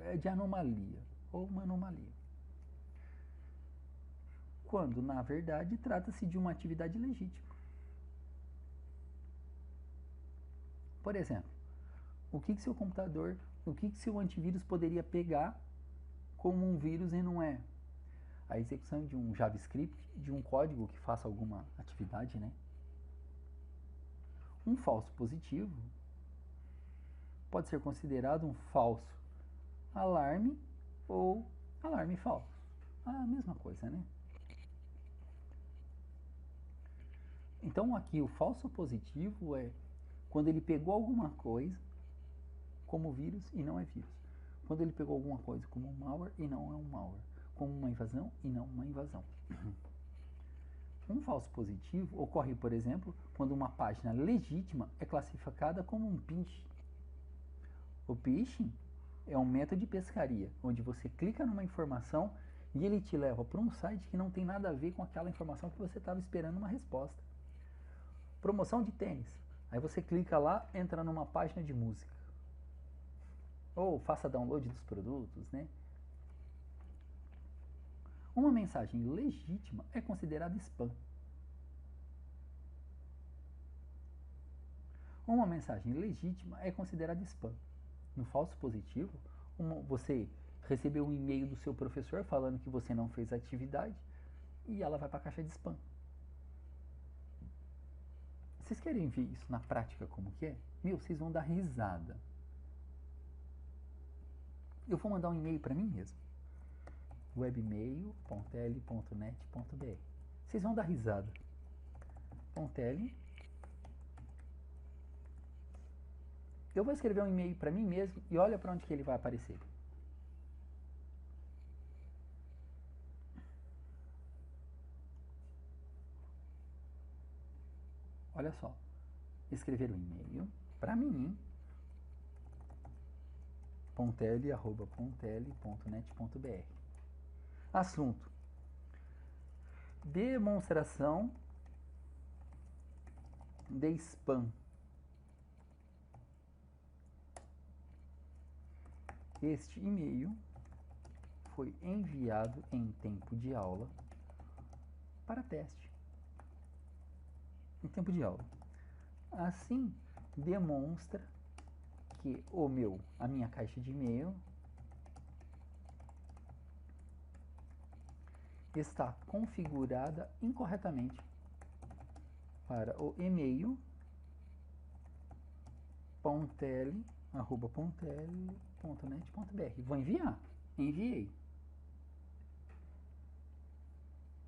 É de anomalia ou uma anomalia. Quando, na verdade, trata-se de uma atividade legítima. Por exemplo, o que seu computador, o que seu antivírus poderia pegar como um vírus e não é? A execução de um JavaScript, de um código que faça alguma atividade, né? Um falso positivo pode ser considerado um falso alarme ou alarme falso. A mesma coisa, né? Então aqui o falso positivo é quando ele pegou alguma coisa como vírus e não é vírus. Quando ele pegou alguma coisa como um malware e não é um malware. Como uma invasão e não uma invasão. Um falso positivo ocorre, por exemplo, quando uma página legítima é classificada como um phishing. O phishing é um método de pescaria, onde você clica numa informação e ele te leva para um site que não tem nada a ver com aquela informação que você estava esperando uma resposta. Promoção de tênis. Aí você clica lá, entra numa página de música. Ou faça download dos produtos, né? Uma mensagem legítima é considerada spam. Uma mensagem legítima é considerada spam. No falso positivo, você recebeu um e-mail do seu professor falando que você não fez a atividade e ela vai para a caixa de spam. Vocês querem ver isso na prática como que é? Meu, vocês vão dar risada. Eu vou mandar um e-mail para mim mesmo. webmail.l.net.br. Vocês vão dar risada. .l. Eu vou escrever um e-mail para mim mesmo e olha para onde que ele vai aparecer. Olha só. Escrever um e-mail para mim. .l@.net.br. Assunto: demonstração de spam. Este e-mail foi enviado em tempo de aula para teste. Em tempo de aula. Assim, demonstra que a minha caixa de e-mail está configurada incorretamente para o e-mail .l@.net.br. Vou enviar. Enviei.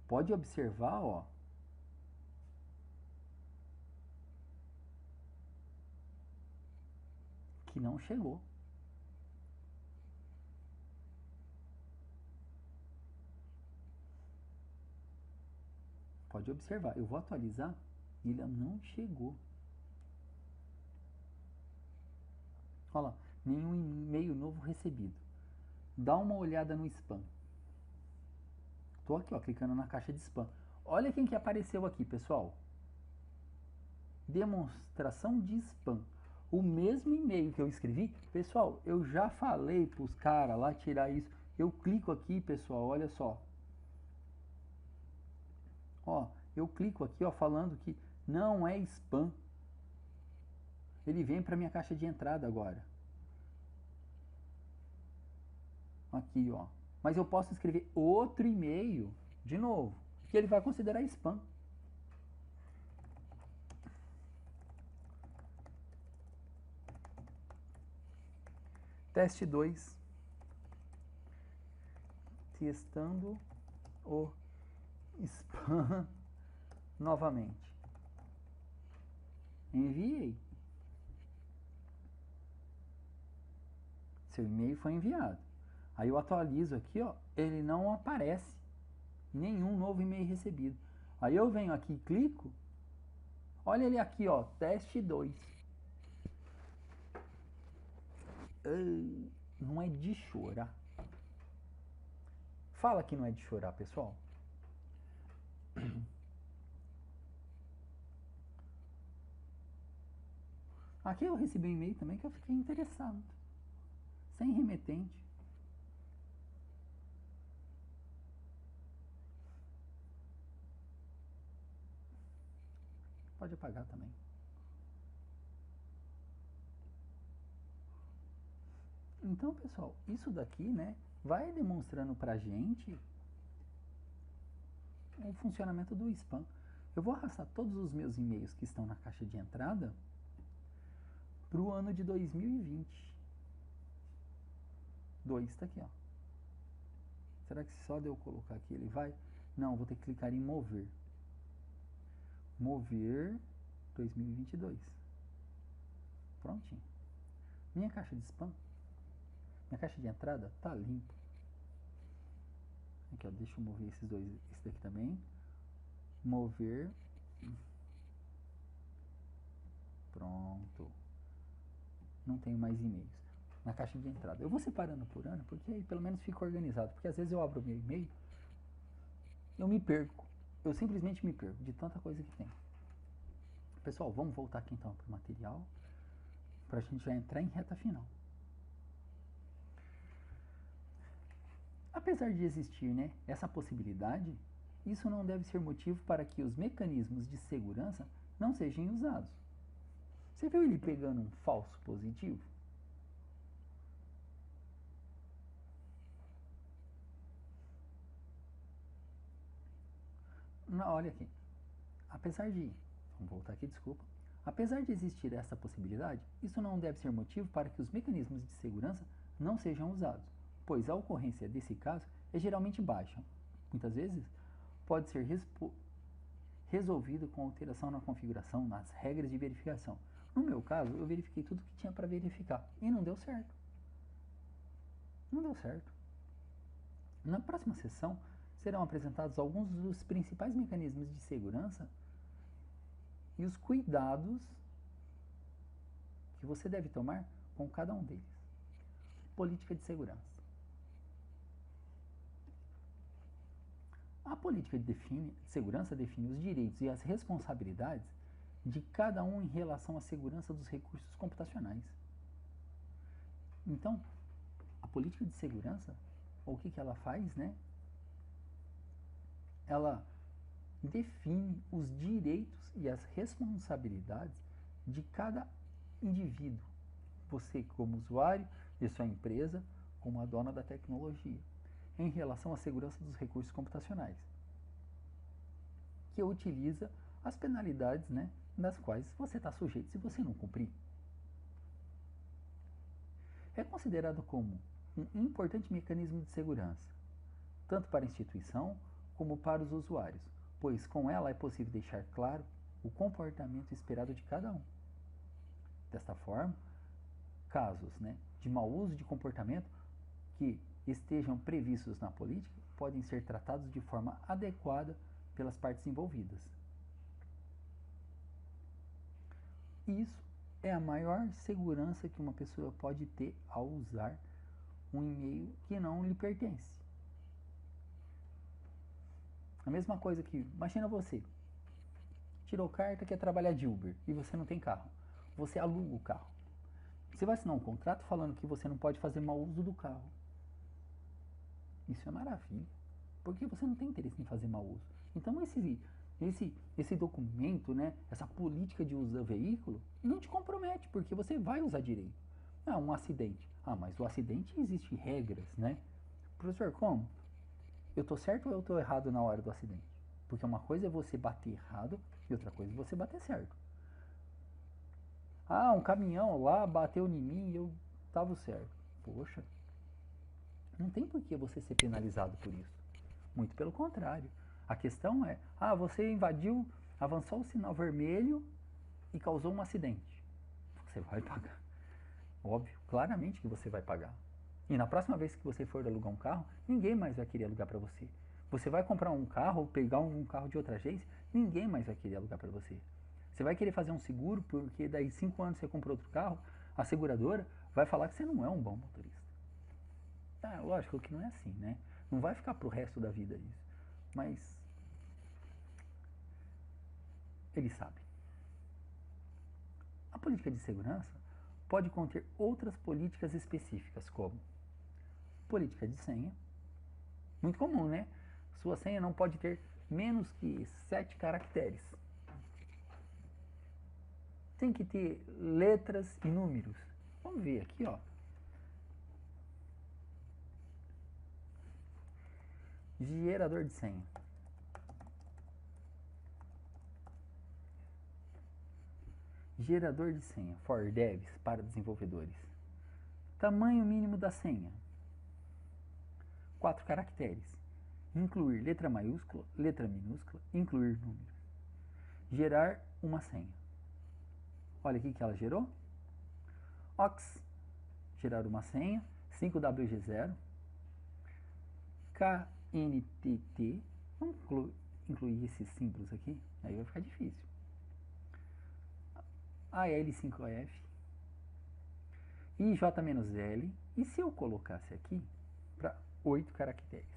Pode observar, ó. Que não chegou. Pode observar. Eu vou atualizar e ele não chegou. Olha lá, nenhum e-mail novo recebido. Dá uma olhada no spam. Tô aqui, ó, clicando na caixa de spam. Olha quem que apareceu aqui, pessoal. Demonstração de spam. O mesmo e-mail que eu escrevi, pessoal, eu já falei para os caras lá tirar isso. Eu clico aqui, pessoal, olha só. Ó, eu clico aqui, ó, falando que não é spam. ele vem para minha caixa de entrada agora. Aqui, ó. Mas eu posso escrever outro e-mail de novo, que ele vai considerar spam. Teste 2. Testando o spam novamente. Enviei. Seu e-mail foi enviado. Aí eu atualizo aqui, ó, ele não aparece nenhum novo e-mail recebido. Aí eu venho aqui e clico. Olha ele aqui, ó, teste 2. Não é de chorar. Fala que não é de chorar, pessoal. Aqui eu recebi um e-mail também que eu fiquei interessado. Sem remetente. Pode apagar também. Então, pessoal, isso daqui, né, vai demonstrando pra gente o funcionamento do spam. Eu vou arrastar todos os meus e-mails que estão na caixa de entrada para o ano de 2020. 2 está aqui, ó. Será que só de eu colocar aqui ele vai? Não, vou ter que clicar em mover. Mover 2022. Prontinho. Minha caixa de spam, minha caixa de entrada tá limpa. Aqui, ó, deixa eu mover esses dois, esse daqui também. Mover. Pronto. Não tenho mais e-mails na caixa de entrada. Eu vou separando por ano, porque aí pelo menos fica organizado. Porque às vezes eu abro o meu e-mail, eu me perco. Eu simplesmente me perco de tanta coisa que tem. Pessoal, vamos voltar aqui então para o material, para a gente já entrar em reta final. Apesar de existir, né, essa possibilidade, isso não deve ser motivo para que os mecanismos de segurança não sejam usados. Você viu ele pegando um falso positivo? Não, olha aqui. Apesar de... Vamos voltar aqui, desculpa. Apesar de existir essa possibilidade, isso não deve ser motivo para que os mecanismos de segurança não sejam usados, pois a ocorrência desse caso é geralmente baixa. Muitas vezes pode ser resolvido com alteração na configuração, nas regras de verificação. No meu caso, eu verifiquei tudo que tinha para verificar e não deu certo. Não deu certo. Na próxima sessão, serão apresentados alguns dos principais mecanismos de segurança e os cuidados que você deve tomar com cada um deles. Política de segurança. A política de segurança define os direitos e as responsabilidades de cada um em relação à segurança dos recursos computacionais. Então, a política de segurança, o que ela faz, né? Ela define os direitos e as responsabilidades de cada indivíduo. Você como usuário e sua empresa como a dona da tecnologia, em relação à segurança dos recursos computacionais, que utiliza as penalidades, né, das quais você está sujeito se você não cumprir. É considerado como um importante mecanismo de segurança, tanto para a instituição como para os usuários, pois com ela é possível deixar claro o comportamento esperado de cada um. Desta forma, casos, né, de mau uso de comportamento que estejam previstos na política podem ser tratados de forma adequada pelas partes envolvidas. Isso é a maior segurança que uma pessoa pode ter ao usar um e-mail que não lhe pertence. A mesma coisa que, imagina você, tirou carta, quer trabalhar de Uber e você não tem carro. Você aluga o carro. Você vai assinar um contrato falando que você não pode fazer mau uso do carro. Isso é maravilha, porque você não tem interesse em fazer mau uso. Então esse documento, né, essa política de uso do veículo, não te compromete, porque você vai usar direito. Ah, um acidente. Ah, mas o acidente existe regras, né? Professor, como? Eu tô certo ou eu tô errado na hora do acidente? Porque uma coisa é você bater errado e outra coisa é você bater certo. Ah, um caminhão lá bateu em mim e eu tava certo. Poxa, não tem por que você ser penalizado por isso. Muito pelo contrário. A questão é, você invadiu, avançou o sinal vermelho e causou um acidente. Você vai pagar. Óbvio, claramente que você vai pagar. E na próxima vez que você for alugar um carro, ninguém mais vai querer alugar para você. Você vai comprar um carro ou pegar um carro de outra agência, ninguém mais vai querer alugar para você. Você vai querer fazer um seguro porque daí 5 anos você comprou outro carro, a seguradora vai falar que você não é um bom motorista. Lógico que não é assim, né? Não vai ficar pro resto da vida isso. Mas eles sabem. A política de segurança pode conter outras políticas específicas, como política de senha. Muito comum, né? Sua senha não pode ter menos que 7 caracteres. Tem que ter letras e números. Vamos ver aqui, ó. Gerador de senha. Gerador de senha, for devs, para desenvolvedores. Tamanho mínimo da senha, 4 caracteres. Incluir letra maiúscula, letra minúscula, incluir número. Gerar uma senha. Olha aqui que ela gerou. Ox, gerar uma senha, 5WG0. KNTT, vamos incluir esses símbolos aqui, aí vai ficar difícil. AL5F, IJ-L, e se eu colocasse aqui para 8 caracteres?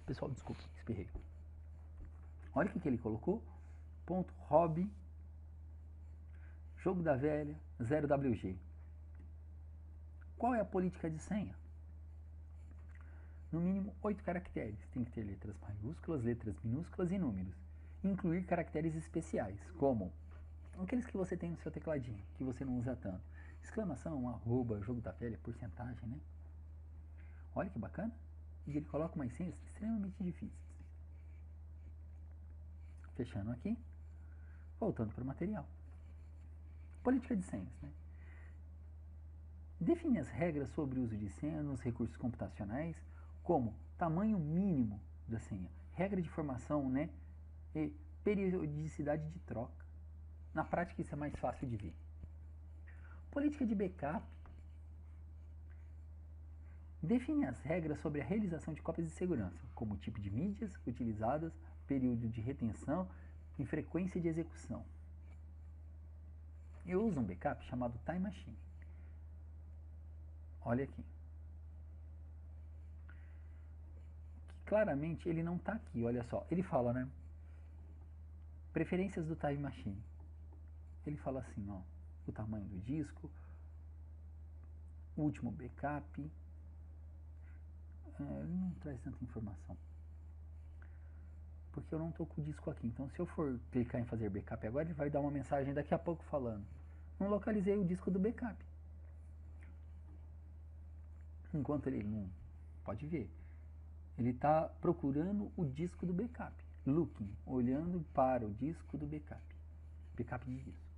Pessoal, desculpa, espirrei. Olha o que ele colocou. Ponto hobby, jogo da velha, 0WG. Qual é a política de senha? No mínimo 8 caracteres. Tem que ter letras maiúsculas, letras minúsculas e números. Incluir caracteres especiais, como aqueles que você tem no seu tecladinho, que você não usa tanto. Exclamação, arroba, jogo da velha, porcentagem, né? Olha que bacana. E ele coloca umas senhas extremamente difíceis. Fechando aqui. Voltando para o material. Política de senhas, né? Define as regras sobre o uso de senha nos recursos computacionais, como tamanho mínimo da senha, regra de formação, né, e periodicidade de troca. Na prática isso é mais fácil de ver. Política de backup. Define as regras sobre a realização de cópias de segurança, como tipo de mídias utilizadas, período de retenção e frequência de execução. Eu uso um backup chamado Time Machine. Olha aqui. Claramente ele não está aqui, olha só. Ele fala, né? Preferências do Time Machine. Ele fala assim, ó. O tamanho do disco, o último backup. Ele não traz tanta informação. Porque eu não estou com o disco aqui. Então se eu for clicar em fazer backup agora, ele vai dar uma mensagem daqui a pouco falando. Não localizei o disco do backup. Enquanto ele não pode ver. Ele está procurando o disco do backup. Looking, olhando para o disco do backup. Backup de disco.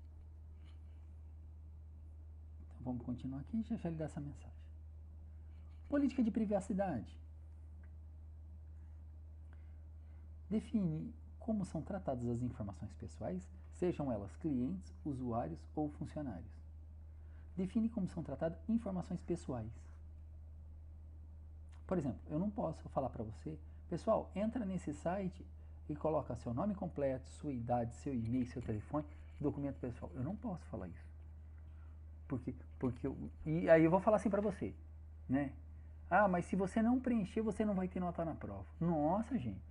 Então vamos continuar aqui e já ele dá essa mensagem. Política de privacidade. Define como são tratadas as informações pessoais, sejam elas clientes, usuários ou funcionários. Define como são tratadas informações pessoais. Por exemplo, eu não posso falar para você, pessoal, entra nesse site e coloca seu nome completo, sua idade, seu e-mail, seu telefone, documento pessoal. Eu não posso falar isso. E aí eu vou falar assim para você, né? Mas se você não preencher, você não vai ter nota na prova. Nossa, gente,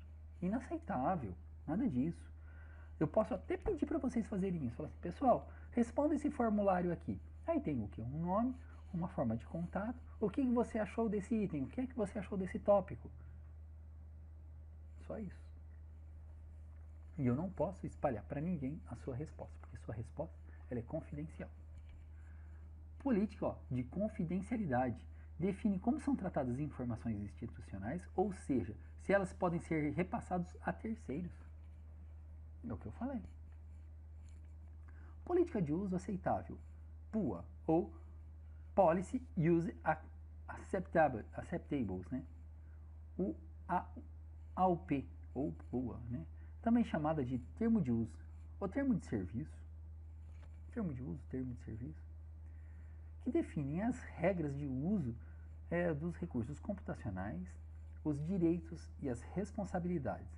inaceitável, nada disso. Eu posso até pedir para vocês fazerem isso. Falar assim, pessoal, responda esse formulário aqui. Aí tem o quê? Um nome, uma forma de contato. O que você achou desse item? O que é que você achou desse tópico? Só isso. E eu não posso espalhar para ninguém a sua resposta, porque sua resposta ela é confidencial. Política de confidencialidade define como são tratadas informações institucionais, ou seja, se elas podem ser repassadas a terceiros. É o que eu falei. Política de uso aceitável, PUA, ou Policy Use Acceptables, né? O AUP, ou PUA, né? Também chamada de termo de uso, ou termo de serviço, termo de uso, termo de serviço, que definem as regras de uso dos recursos computacionais, os direitos e as responsabilidades,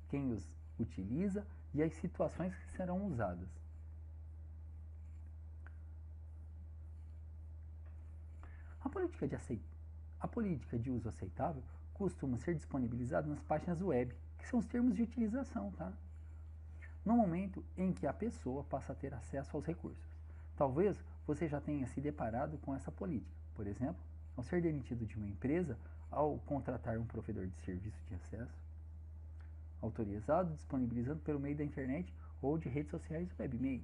quem os utiliza e as situações que serão usadas. A política de uso aceitável costuma ser disponibilizada nas páginas web, que são os termos de utilização, tá? No momento em que a pessoa passa a ter acesso aos recursos. Talvez você já tenha se deparado com essa política. Por exemplo, ao ser demitido de uma empresa, ao contratar um provedor de serviço de acesso autorizado, disponibilizando pelo meio da internet ou de redes sociais web-mail.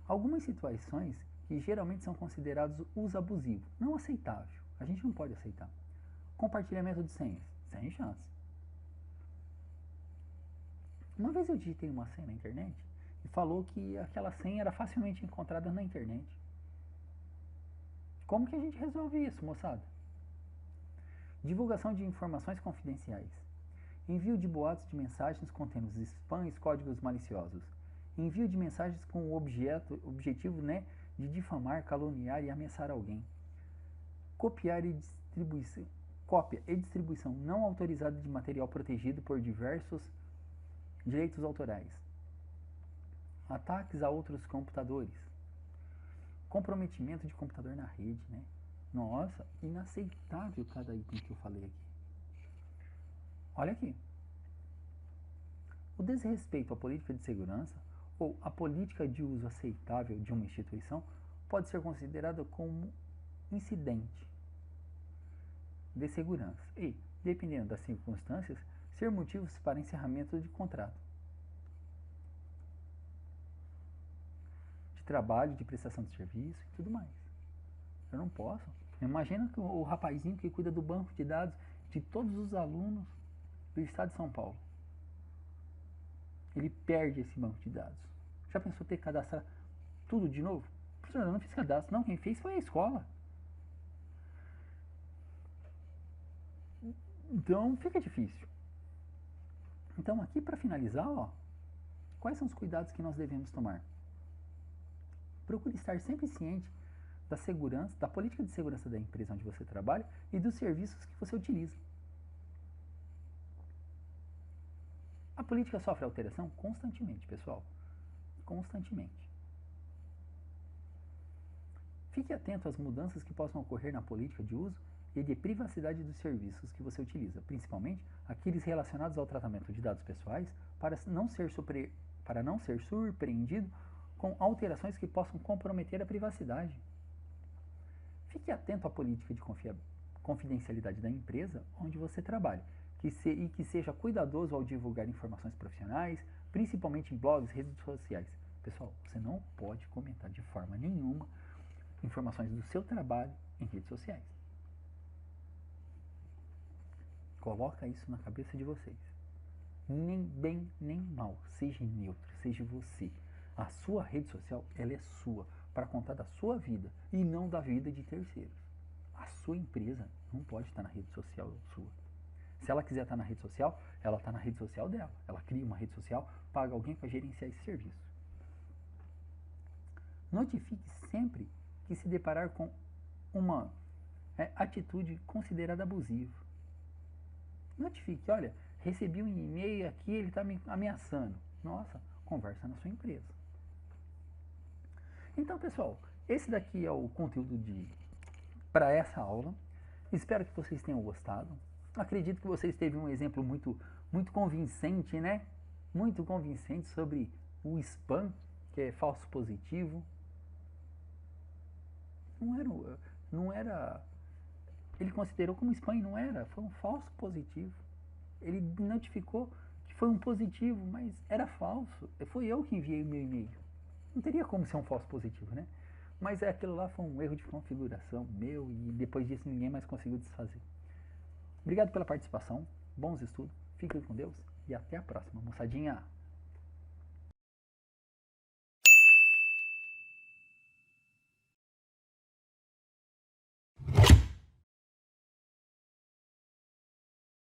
Algumas situações que geralmente são considerados uso abusivo, não aceitável. A gente não pode aceitar. Compartilhamento de senhas, sem chance. Uma vez eu digitei uma senha na internet e falou que aquela senha era facilmente encontrada na internet. Como que a gente resolve isso, moçada? Divulgação de informações confidenciais. Envio de boatos de mensagens contendo spam e códigos maliciosos. Envio de mensagens com o objetivo, de difamar, caluniar e ameaçar alguém. Cópia e distribuição não autorizada de material protegido por diversos direitos autorais. Ataques a outros computadores. Comprometimento de computador na rede, né? Nossa, inaceitável cada item que eu falei aqui. Olha aqui. O desrespeito à política de segurança ou a política de uso aceitável de uma instituição pode ser considerada como incidente de segurança e, dependendo das circunstâncias, ser motivos para encerramento de contrato, de trabalho, de prestação de serviço e tudo mais. Eu não posso. Imagina que o rapazinho que cuida do banco de dados de todos os alunos do estado de São Paulo. Ele perde esse banco de dados. Já pensou ter que cadastrar tudo de novo? Professor, eu não fiz cadastro. Não, quem fez foi a escola. Então fica difícil. Então aqui para finalizar, quais são os cuidados que nós devemos tomar? Procure estar sempre ciente da segurança, da política de segurança da empresa onde você trabalha e dos serviços que você utiliza. A política sofre alteração constantemente, pessoal. Constantemente. Fique atento às mudanças que possam ocorrer na política de uso e de privacidade dos serviços que você utiliza, principalmente aqueles relacionados ao tratamento de dados pessoais, para não ser surpreendido com alterações que possam comprometer a privacidade. Fique atento à política de confidencialidade da empresa onde você trabalha e que seja cuidadoso ao divulgar informações profissionais, principalmente em blogs, redes sociais. Pessoal, você não pode comentar de forma nenhuma informações do seu trabalho em redes sociais. Coloca isso na cabeça de vocês. Nem bem, nem mal. Seja neutro, seja você. A sua rede social, ela é sua, para contar da sua vida e não da vida de terceiros. A sua empresa não pode estar na rede social sua. Se ela quiser estar na rede social, ela está na rede social dela. Ela cria uma rede social, paga alguém para gerenciar esse serviço. Notifique sempre que se deparar com uma atitude considerada abusiva. Notifique, olha, recebi um e-mail aqui, ele está me ameaçando. Nossa, conversa na sua empresa. Então, pessoal, esse daqui é o conteúdo para essa aula. Espero que vocês tenham gostado. Acredito que vocês teve um exemplo muito convincente, né? Muito convincente sobre o spam, que é falso positivo. não era, ele considerou como spam e não era, foi um falso positivo. Ele notificou que foi um positivo, mas era falso. Foi eu que enviei o meu e-mail. Não teria como ser um falso positivo, né? Mas aquilo lá foi um erro de configuração meu e depois disso ninguém mais conseguiu desfazer. Obrigado pela participação, bons estudos, fiquem com Deus e até a próxima, moçadinha!